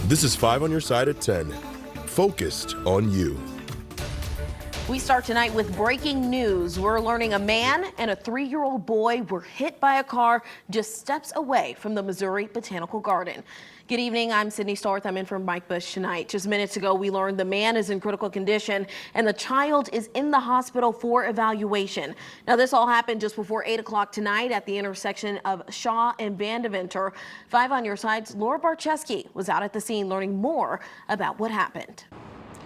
This is 5 on your side at 10. Focused on you. We start tonight with breaking news. We're learning a man and a 3-year-old boy were hit by a car just steps away from the Missouri Botanical Garden. Good evening. I'm Sydney Starth. I'm in for Mike Bush tonight. Just minutes ago, we learned the man is in critical condition and the child is in the hospital for evaluation. Now, this all happened just before 8 o'clock tonight at the intersection of Shaw and Vandeventer. 5 on your side's Laura Barczewski was out at the scene learning more about what happened.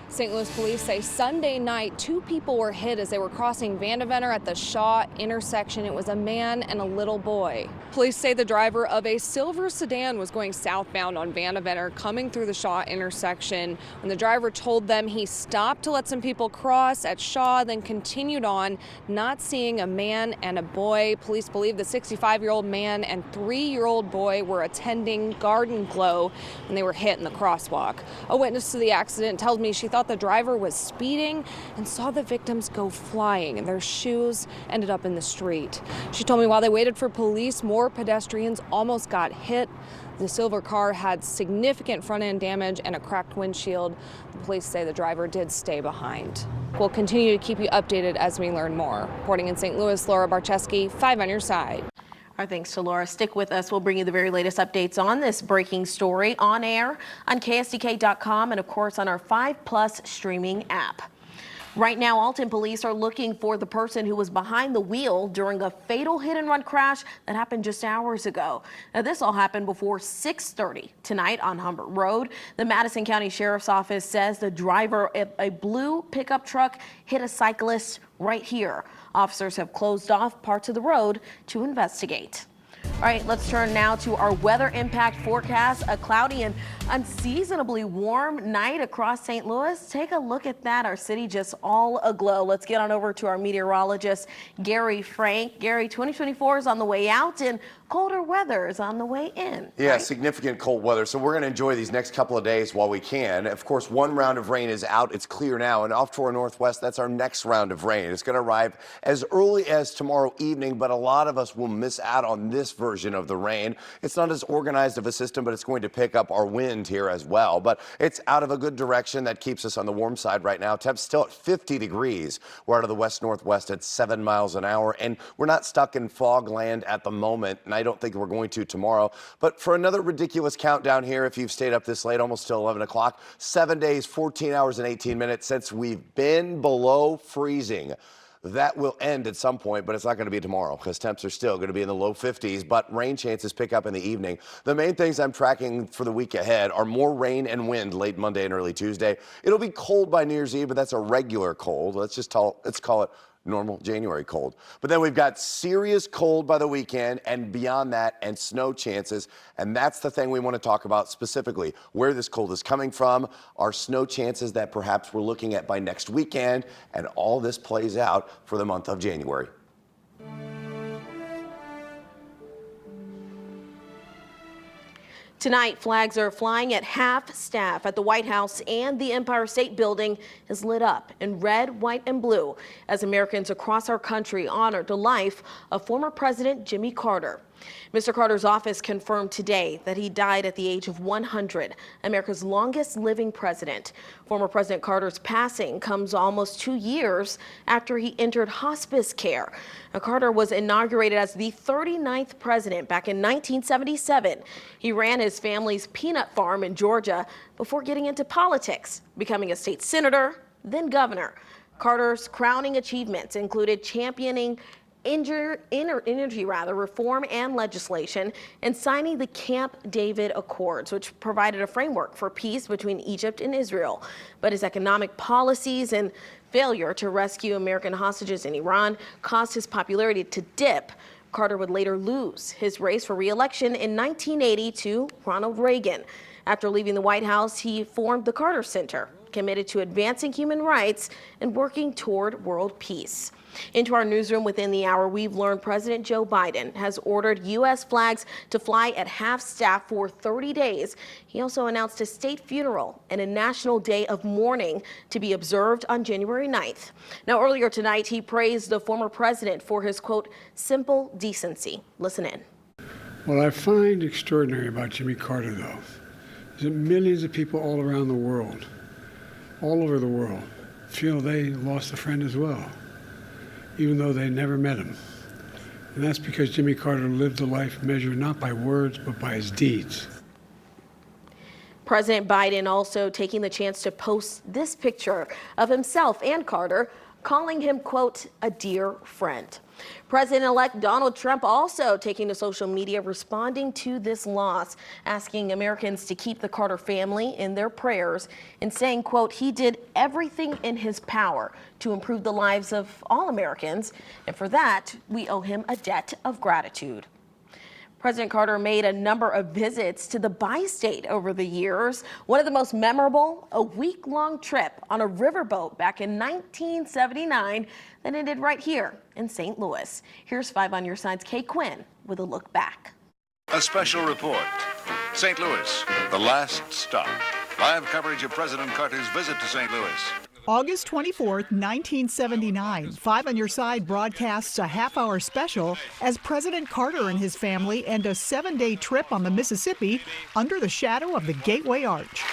St. Louis police say Sunday night, 2 people were hit as they were crossing Vandeventer at the Shaw intersection. It was a man and a little boy. Police say the driver of a silver sedan was going southbound on Vandeventer, coming through the Shaw intersection. When the driver told them he stopped to let some people cross at Shaw, then continued on, not seeing a man and a boy. Police believe the 65-year-old man and 3-year-old boy were attending Garden Glow when they were hit in the crosswalk. A witness to the accident tells me she thought the driver was speeding and saw the victims go flying and their shoes ended up in the street. She told me while they waited for police, more pedestrians almost got hit. The silver car had significant front end damage and a cracked windshield. The police say the driver did stay behind. We'll continue to keep you updated as we learn more. Reporting in St. Louis, Laura Barczewski, 5 on your side. Our thanks to Laura. Stick with us. We'll bring you the very latest updates on this breaking story on air on KSDK.com and, of course, on our 5+ streaming app. Right now, Alton police are looking for the person who was behind the wheel during a fatal hit-and-run crash that happened just hours ago. Now, this all happened before 6:30 tonight on Humbert Road. The Madison County Sheriff's Office says the driver of a blue pickup truck hit a cyclist right here. Officers have closed off parts of the road to investigate. All right, let's turn now to our weather impact forecast. A cloudy and unseasonably warm night across St. Louis. Take a look at that. Our city just all aglow. Let's get on over to our meteorologist, Gary Frank. Gary, 2024 is on the way out and colder weather is on the way in. Yeah, right? significant cold weather. So we're going to enjoy these next couple of days while we can. Of course, one round of rain is out. It's clear now. And off to our northwest, that's our next round of rain. It's going to arrive as early as tomorrow evening, but a lot of us will miss out on this version of the rain. It's not as organized of a system, but it's going to pick up our wind here as well. But it's out of a good direction. That keeps us on the warm side right now. Temps still at 50 degrees. We're out of the west-northwest at 7 miles an hour. And we're not stuck in fog land at the moment. And I don't think we're going to tomorrow. But for another ridiculous countdown here, if you've stayed up this late, almost till 11 o'clock, 7 days, 14 hours and 18 minutes since we've been below freezing. That will end at some point, but it's not going to be tomorrow because temps are still going to be in the low 50s, but rain chances pick up in the evening. The main things I'm tracking for the week ahead are more rain and wind late Monday and early Tuesday. It'll be cold by New Year's Eve, but that's a regular cold. Let's call it normal January cold. But then we've got serious cold by the weekend and beyond that, and snow chances. And that's the thing we want to talk about specifically, where this cold is coming from, our snow chances that perhaps we're looking at by next weekend, and all this plays out for the month of January. Tonight, flags are flying at half staff at the White House, and the Empire State Building is lit up in red, white, and blue as Americans across our country honor the life of former President Jimmy Carter. Mr. Carter's office confirmed today that he died at the age of 100, America's longest living president. Former President Carter's passing comes almost 2 years after he entered hospice care. Now, Carter was inaugurated as the 39th president back in 1977. He ran his family's peanut farm in Georgia before getting into politics, becoming a state senator, then governor. Carter's crowning achievements included championing energy reform and legislation, and signing the Camp David Accords, which provided a framework for peace between Egypt and Israel. But his economic policies and failure to rescue American hostages in Iran caused his popularity to dip. Carter would later lose his race for re-election in 1980 to Ronald Reagan. After leaving the White House, he formed the Carter Center, committed to advancing human rights and working toward world peace. Into our newsroom within the hour, we've learned President Joe Biden has ordered U.S. flags to fly at half staff for 30 days. He also announced a state funeral and a national day of mourning to be observed on January 9th. Now, earlier tonight, he praised the former president for his, quote, simple decency. Listen in. What I find extraordinary about Jimmy Carter, though, is that millions of people all around the world, all over the world, feel they lost a friend as well, even though they never met him. And that's because Jimmy Carter lived a life measured not by words, but by his deeds. President Biden also taking the chance to post this picture of himself and Carter, calling him, quote, a dear friend. President-elect Donald Trump also taking to social media responding to this loss, asking Americans to keep the Carter family in their prayers and saying, quote, he did everything in his power to improve the lives of all Americans, and for that, we owe him a debt of gratitude. President Carter made a number of visits to the bi-state over the years. One of the most memorable, a week-long trip on a riverboat back in 1979 that ended right here in St. Louis. Here's 5 on Your Side's Kay Quinn with a look back. A special report. St. Louis, the last stop. Live coverage of President Carter's visit to St. Louis. August 24th, 1979, 5 on Your Side broadcasts a half-hour special as President Carter and his family end a 7-day trip on the Mississippi under the shadow of the Gateway Arch.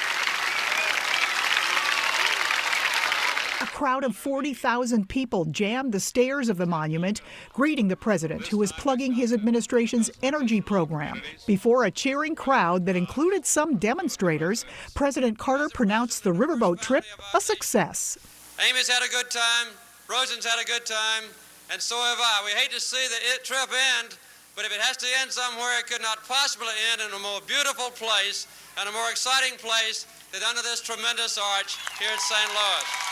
A crowd of 40,000 people jammed the stairs of the monument, greeting the president, who was plugging his administration's energy program. Before a cheering crowd that included some demonstrators, President Carter pronounced the riverboat trip a success. Amy's had a good time, Rosen's had a good time, and so have I. We hate to see the trip end, but if it has to end somewhere, it could not possibly end in a more beautiful place and a more exciting place than under this tremendous arch here at St. Louis.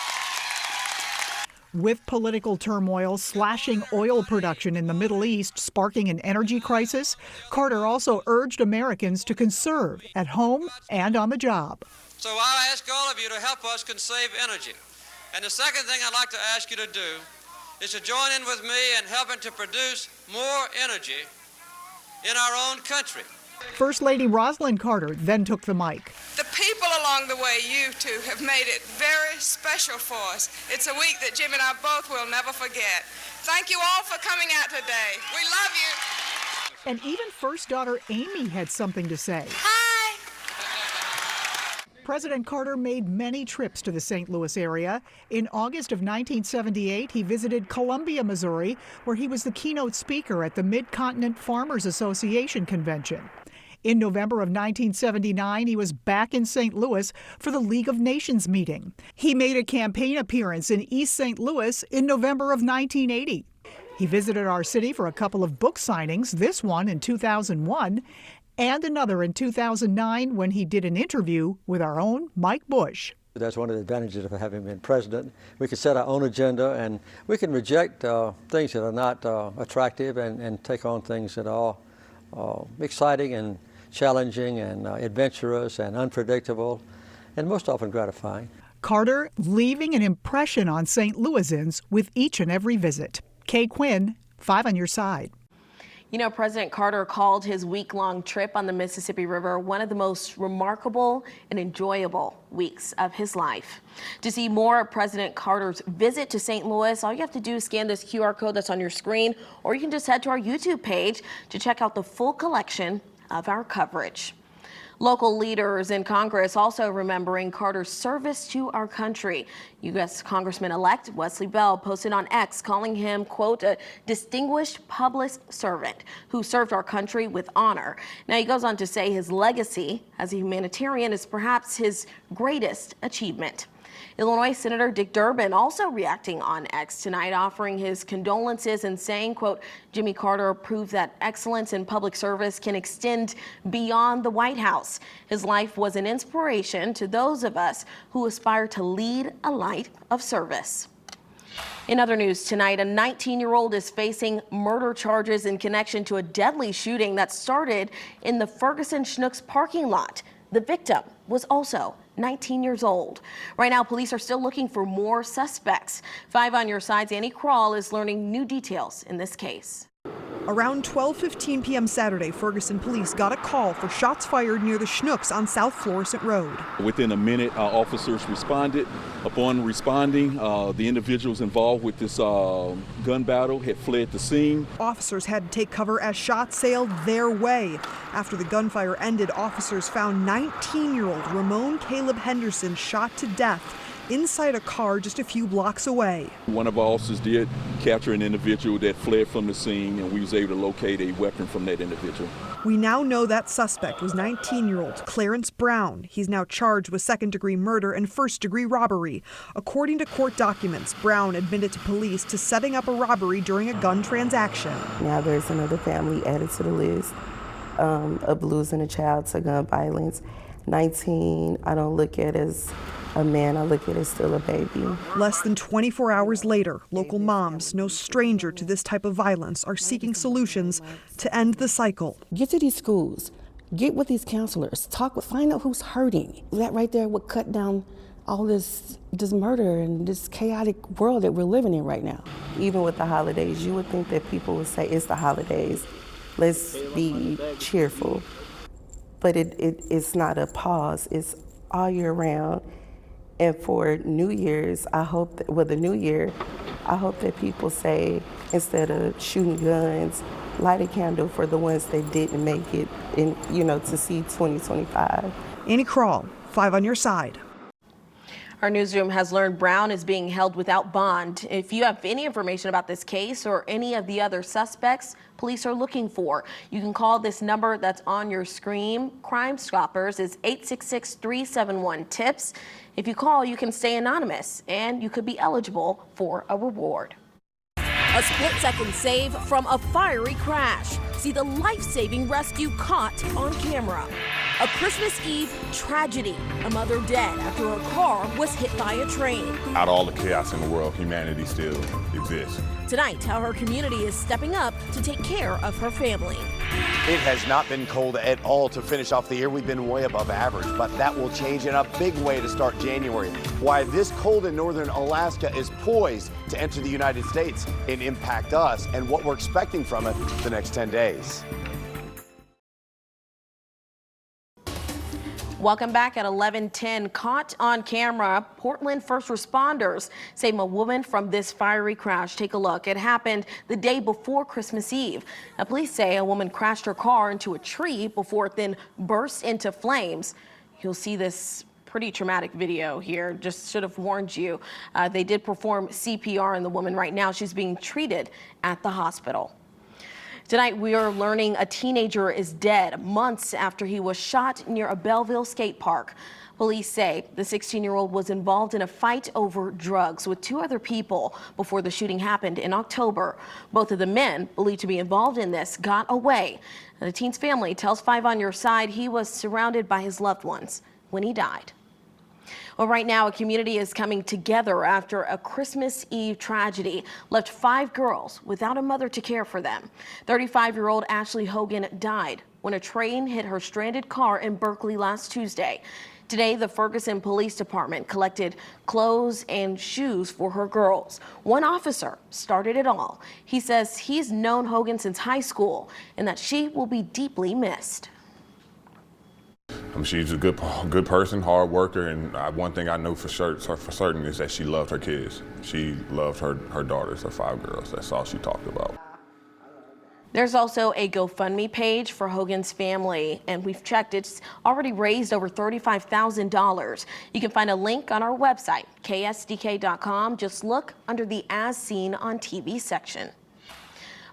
With political turmoil slashing oil production in the Middle East sparking an energy crisis, Carter also urged Americans to conserve at home and on the job. So I ask all of you to help us conserve energy. And the second thing I'd like to ask you to do is to join in with me in helping to produce more energy in our own country. First Lady Rosalind Carter then took the mic. The people along the way, you two, have made it very special for us. It's a week that Jim and I both will never forget. Thank you all for coming out today. We love you. And even first daughter Amy had something to say. Hi. President Carter made many trips to the St. Louis area. In August of 1978, he visited Columbia, Missouri, where he was the keynote speaker at the Mid-Continent Farmers Association convention. In November of 1979, he was back in St. Louis for the League of Nations meeting. He made a campaign appearance in East St. Louis in November of 1980. He visited our city for a couple of book signings, this one in 2001, and another in 2009 when he did an interview with our own Mike Bush. That's one of the advantages of having been president. We can set our own agenda, and we can reject things that are not attractive and take on things that are exciting and challenging and adventurous and unpredictable and most often gratifying. Carter leaving an impression on St. Louisans with each and every visit. Kay Quinn, 5 on Your Side. You know, President Carter called his week-long trip on the Mississippi River one of the most remarkable and enjoyable weeks of his life. To see more of President Carter's visit to St. Louis, all you have to do is scan this QR code that's on your screen, or you can just head to our YouTube page to check out the full collection of our coverage. Local leaders in Congress also remembering Carter's service to our country. U.S. Congressman-elect Wesley Bell posted on X calling him, quote, a distinguished public servant who served our country with honor. Now, he goes on to say his legacy as a humanitarian is perhaps his greatest achievement. Illinois Senator Dick Durbin also reacting on X tonight, offering his condolences and saying, quote, Jimmy Carter proved that excellence in public service can extend beyond the White House. His life was an inspiration to those of us who aspire to lead a life of service. In other news tonight, a 19-year-old is facing murder charges in connection to a deadly shooting that started in the Ferguson Schnucks parking lot. The victim was also 19 years old. Right now, police are still looking for more suspects. 5 on Your Side's Annie Krall is learning new details in this case. Around 12:15 p.m. Saturday, Ferguson police got a call for shots fired near the Schnucks on South Florissant Road. Within a minute, our officers responded. Upon responding, the individuals involved with this gun battle had fled the scene. Officers had to take cover as shots sailed their way. After the gunfire ended, officers found 19-year-old Ramon Caleb Henderson shot to death inside a car just a few blocks away. One of our officers did capture an individual that fled from the scene, and we was able to locate a weapon from that individual. We now know that suspect was 19-year-old Clarence Brown. He's now charged with second-degree murder and first-degree robbery. According to court documents, Brown admitted to police to setting up a robbery during a gun transaction. Now there's another family added to the list of losing a child to gun violence. 19, I don't look at as a man, I look at it as still a baby. Less than 24 hours later, local moms, no stranger to this type of violence, are seeking solutions to end the cycle. Get to these schools, get with these counselors, find out who's hurting. That right there would cut down all this murder and this chaotic world that we're living in right now. Even with the holidays, you would think that people would say, it's the holidays, let's be cheerful. But it's not a pause, it's all year round. And for New Year's, I hope that people say, instead of shooting guns, light a candle for the ones that didn't make it in, to see 2025. Annie Krall, 5 on your side. Our newsroom has learned Brown is being held without bond. If you have any information about this case or any of the other suspects police are looking for, you can call this number that's on your screen. Crime Stoppers is 866-371-TIPS. If you call, you can stay anonymous and you could be eligible for a reward. A split-second save from a fiery crash. See the life-saving rescue caught on camera. A Christmas Eve tragedy. A mother dead after her car was hit by a train. Out of all the chaos in the world, humanity still exists. Tonight, how her community is stepping up to take care of her family. It has not been cold at all to finish off the year. We've been way above average, but that will change in a big way to start January. Why this cold in northern Alaska is poised to enter the United States and impact us, and what we're expecting from it the next 10 days. Welcome back at 11:10. Caught on camera, Portland first responders save a woman from this fiery crash. Take a look. It happened the day before Christmas Eve. Now, police say a woman crashed her car into a tree before it then burst into flames. You'll see this pretty traumatic video here. Just should have warned you. They did perform CPR on the woman. Right now, she's being treated at the hospital. Tonight, we are learning a teenager is dead months after he was shot near a Belleville skate park. Police say the 16-year-old was involved in a fight over drugs with 2 other people before the shooting happened in October. Both of the men believed to be involved in this got away. And the teen's family tells 5 on your side he was surrounded by his loved ones when he died. Well, right now, a community is coming together after a Christmas Eve tragedy left 5 girls without a mother to care for them. 35-year-old Ashley Hogan died when a train hit her stranded car in Berkeley last Tuesday. Today, the Ferguson Police Department collected clothes and shoes for her girls. One officer started it all. He says he's known Hogan since high school and that she will be deeply missed. She's a good person, hard worker, and one thing I know for certain is that she loved her kids. She loved her daughters, her 5 girls. That's all she talked about. There's also a GoFundMe page for Hogan's family, and we've checked. It's already raised over $35,000. You can find a link on our website, KSDK.com. Just look under the As Seen on TV section.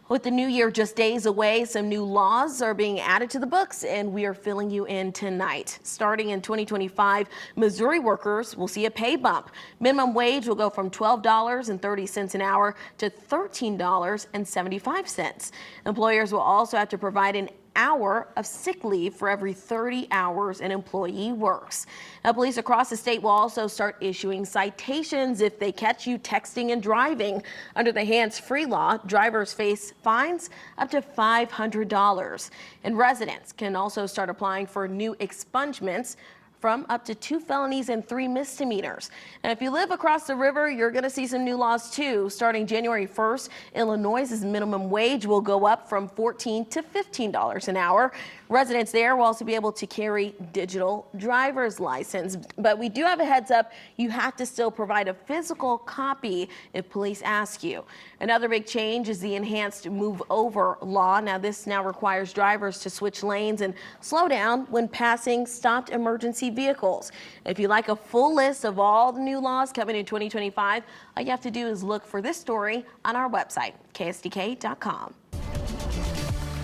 With the new year just days away, some new laws are being added to the books, and we are filling you in tonight. Starting in 2025, Missouri workers will see a pay bump. Minimum wage will go from $12.30 an hour to $13.75. Employers will also have to provide an hour of sick leave for every 30 hours an employee works. Now, police across the state will also start issuing citations if they catch you texting and driving. Under the hands-free law, drivers face fines up to $500. And residents can also start applying for new expungements from up to 2 felonies and 3 misdemeanors. And if you live across the river, you're going to see some new laws too. Starting January 1st, Illinois' minimum wage will go up from $14 to $15 an hour. Residents there will also be able to carry digital driver's license. But we do have a heads up. You have to still provide a physical copy if police ask you. Another big change is the enhanced move over law. Now this now requires drivers to switch lanes and slow down when passing stopped emergency vehicles. If you like a full list of all the new laws coming in 2025, all you have to do is look for this story on our website, KSDK.com.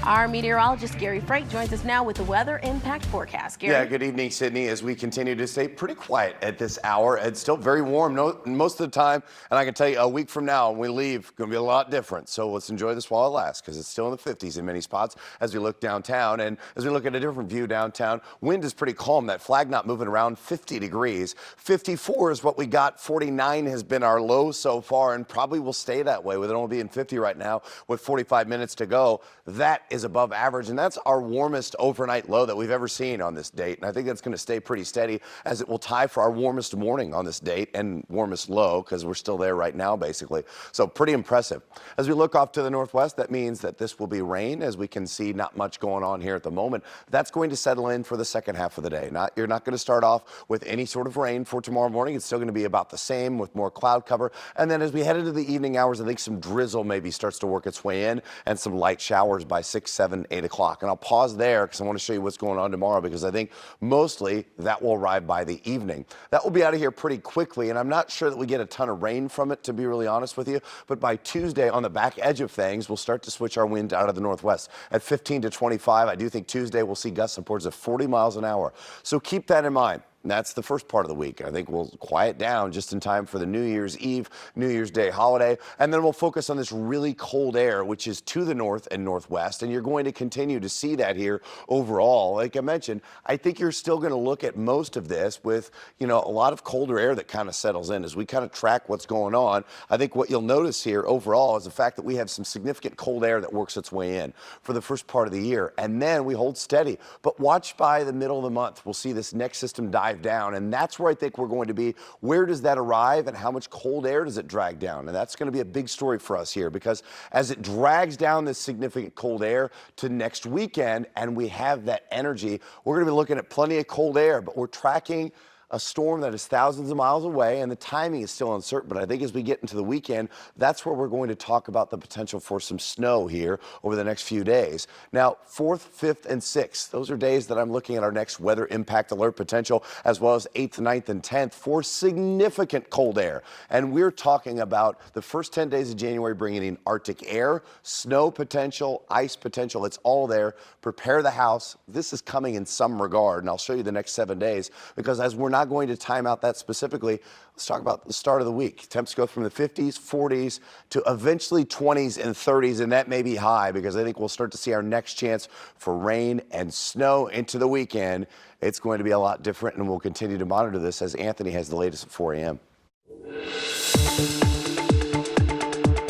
Our meteorologist Gary Frank joins us now with the weather impact forecast. Gary? Yeah, good evening, Sydney. As we continue to stay pretty quiet at this hour, it's still very warm most of the time. And I can tell you, a week from now, when we leave, going to be a lot different. So let's enjoy this while it lasts, because it's still in the 50s in many spots as we look downtown. And as we look at a different view downtown, wind is pretty calm. That flag not moving around 50 degrees. 54 is what we got. 49 has been our low so far and probably will stay that way with it only being 50 right now with 45 minutes to go. That is above average, and that's our warmest overnight low that we've ever seen on this date. And I think that's going to stay pretty steady, as it will tie for our warmest morning on this date and warmest low, because we're still there right now, basically. So pretty impressive. As we look off to the northwest, that means that this will be rain. As we can see, not much going on here at the moment. That's going to settle in for the second half of the day. You're not going to start off with any sort of rain for tomorrow morning. It's still going to be about the same with more cloud cover. And then as we head into the evening hours, I think some drizzle maybe starts to work its way in, and some light showers by 6, 7, 8 o'clock. And I'll pause there because I want to show you what's going on tomorrow, because I think mostly that will arrive by the evening. That will be out of here pretty quickly, and I'm not sure that we get a ton of rain from it, to be really honest with you. But by Tuesday, on the back edge of things, we'll start to switch our wind out of the northwest at 15 to 25. I do think Tuesday we'll see gusts upwards of 40 miles an hour. So keep that in mind. And that's the first part of the week. I think we'll quiet down just in time for the New Year's Eve, New Year's Day holiday. And then we'll focus on this really cold air, which is to the north and northwest. And you're going to continue to see that here overall. Like I mentioned, I think you're still going to look at most of this with, a lot of colder air that kind of settles in as we kind of track what's going on. I think what you'll notice here overall is the fact that we have some significant cold air that works its way in for the first part of the year. And then we hold steady. But watch by the middle of the month, we'll see this next system dive down, and that's where I think we're going to be. Where does that arrive, and how much cold air does it drag down? And that's going to be a big story for us here, because as it drags down this significant cold air to next weekend, and we have that energy, we're going to be looking at plenty of cold air, but we're tracking a storm that is thousands of miles away, and the timing is still uncertain. But I think as we get into the weekend, that's where we're going to talk about the potential for some snow here over the next few days. Now, 4th, 5th, and 6th, those are days that I'm looking at our next weather impact alert potential, as well as 8th, 9th, and 10th for significant cold air. And we're talking about the first 10 days of January bringing in Arctic air, snow potential, ice potential. It's all there. Prepare the house. This is coming in some regard, and I'll show you the next 7 days, because as we're not going to time out that specifically, let's talk about the start of the week. Temps go from the 50s, 40s to eventually 20s and 30s, and that may be high, because I think we'll start to see our next chance for rain and snow into the weekend. It's going to be a lot different, and we'll continue to monitor this as Anthony has the latest at 4 a.m.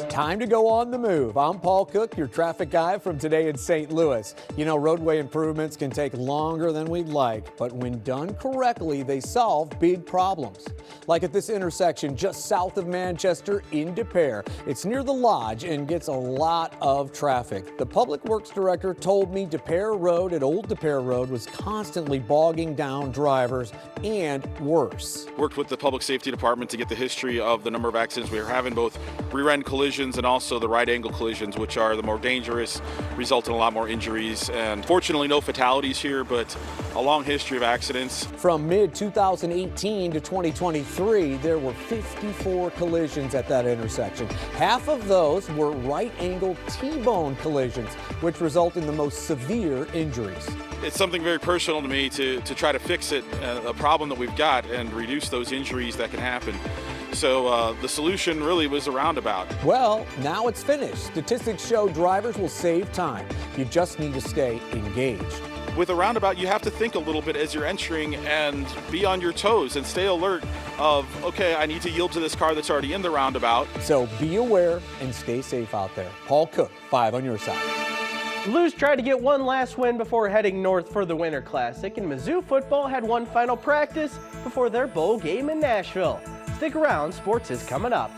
Time to go on the move. I'm Paul Cook, your traffic guy from Today in St. Louis. Roadway improvements can take longer than we'd like, but when done correctly, they solve big problems. Like at this intersection just south of Manchester in Des Peres. It's near the Lodge and gets a lot of traffic. The Public Works Director told me Des Peres Road at Old Des Peres Road was constantly bogging down drivers, and worse. Worked with the Public Safety Department to get the history of the number of accidents we were having, both rear-end collisions and also the right-angle collisions, which are the more dangerous, result in a lot more injuries. And fortunately, no fatalities here, but a long history of accidents. From mid-2018 to 2023, there were 54 collisions at that intersection. Half of those were right-angle T-bone collisions, which result in the most severe injuries. It's something very personal to me to try to fix it, a problem that we've got, and reduce those injuries that can happen. So the solution really was a roundabout. Well, now it's finished. Statistics show drivers will save time. You just need to stay engaged. With a roundabout, you have to think a little bit as you're entering and be on your toes and stay alert of, okay, I need to yield to this car that's already in the roundabout. So be aware and stay safe out there. Paul Cook, 5 on your side. The Blues tried to get one last win before heading north for the Winter Classic, and Mizzou football had one final practice before their bowl game in Nashville. Stick around, sports is coming up.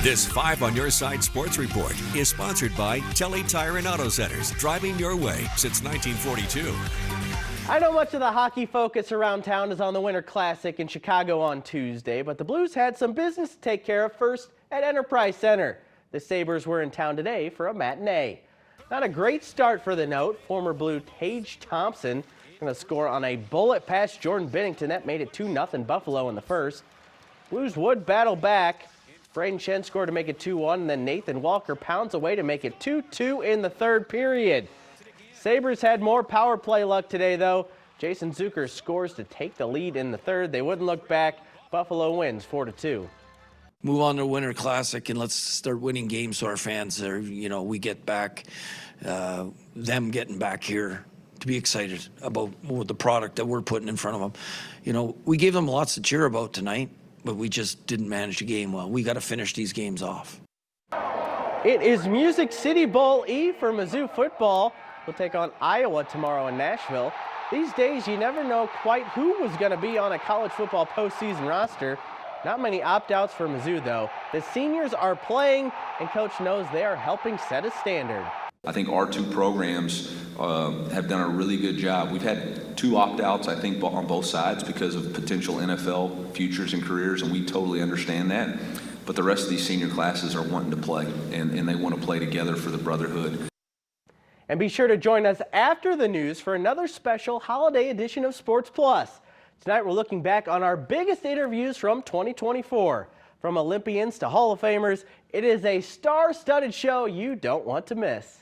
This 5 on Your Side Sports Report is sponsored by Telly Tire and Auto Centers, driving your way since 1942. I know much of the hockey focus around town is on the Winter Classic in Chicago on Tuesday, but the Blues had some business to take care of first at Enterprise Center. The Sabres were in town today for a matinee. Not a great start for the Note. Former Blue Tage Thompson going to score on a bullet past Jordan Binnington. That made it 2-0 Buffalo in the first. Blues would battle back. Braden Shen scored to make it 2-1, and then Nathan Walker pounds away to make it 2-2 in the third period. Sabres had more power play luck today, though. Jason Zucker scores to take the lead in the third. They wouldn't look back. Buffalo wins 4-2. Move on to Winter Classic and let's start winning games so our fans are, we get back, them getting back here to be excited about the product that we're putting in front of them. We gave them lots to cheer about tonight, but we just didn't manage the game well. We got to finish these games off. It is Music City Bowl Eve for Mizzou football. We'll take on Iowa tomorrow in Nashville. These days, you never know quite who was going to be on a college football postseason roster. Not many opt-outs for Mizzou, though. The seniors are playing, and Coach knows they are helping set a standard. I think our two programs have done a really good job. We've had 2 opt-outs, I think, on both sides because of potential NFL futures and careers, and we totally understand that. But the rest of these senior classes are wanting to play, and they want to play together for the brotherhood. And be sure to join us after the news for another special holiday edition of Sports Plus. Tonight we're looking back on our biggest interviews from 2024. From Olympians to Hall of Famers, it is a star-studded show you don't want to miss.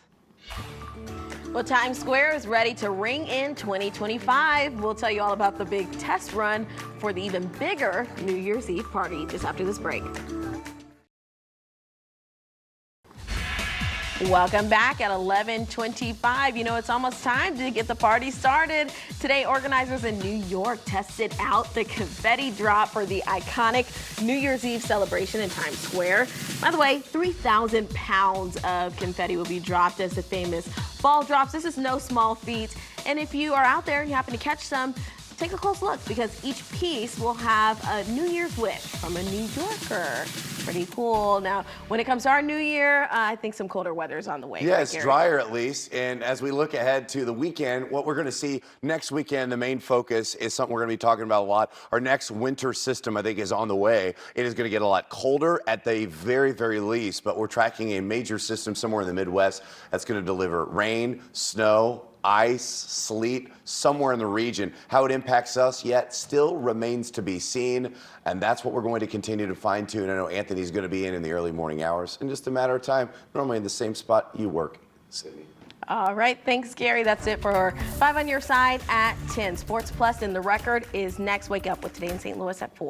Well, Times Square is ready to ring in 2025. We'll tell you all about the big test run for the even bigger New Year's Eve party just after this break. Welcome back at 11:25. It's almost time to get the party started. Today, organizers in New York tested out the confetti drop for the iconic New Year's Eve celebration in Times Square. By the way, 3,000 pounds of confetti will be dropped as the famous ball drops. This is no small feat. And if you are out there and you happen to catch some, take a close look because each piece will have a New Year's wish from a New Yorker. Pretty cool. Now, when it comes to our New Year, I think some colder weather is on the way. Yeah, right, it's Gary? drier at least. And as we look ahead to the weekend, what we're going to see next weekend, the main focus is something we're going to be talking about a lot. Our next winter system, I think, is on the way. It is going to get a lot colder at the very, very least, but we're tracking a major system somewhere in the Midwest that's going to deliver rain, snow, ice, sleet, somewhere in the region. How it impacts us yet still remains to be seen, and that's what we're going to continue to fine-tune. I know Anthony's going to be in the early morning hours in just a matter of time, normally in the same spot you work, Sydney. All right, thanks, Gary. That's it for 5 on Your Side at 10. Sports Plus and The Record is next. Wake up with Today in St. Louis at 4.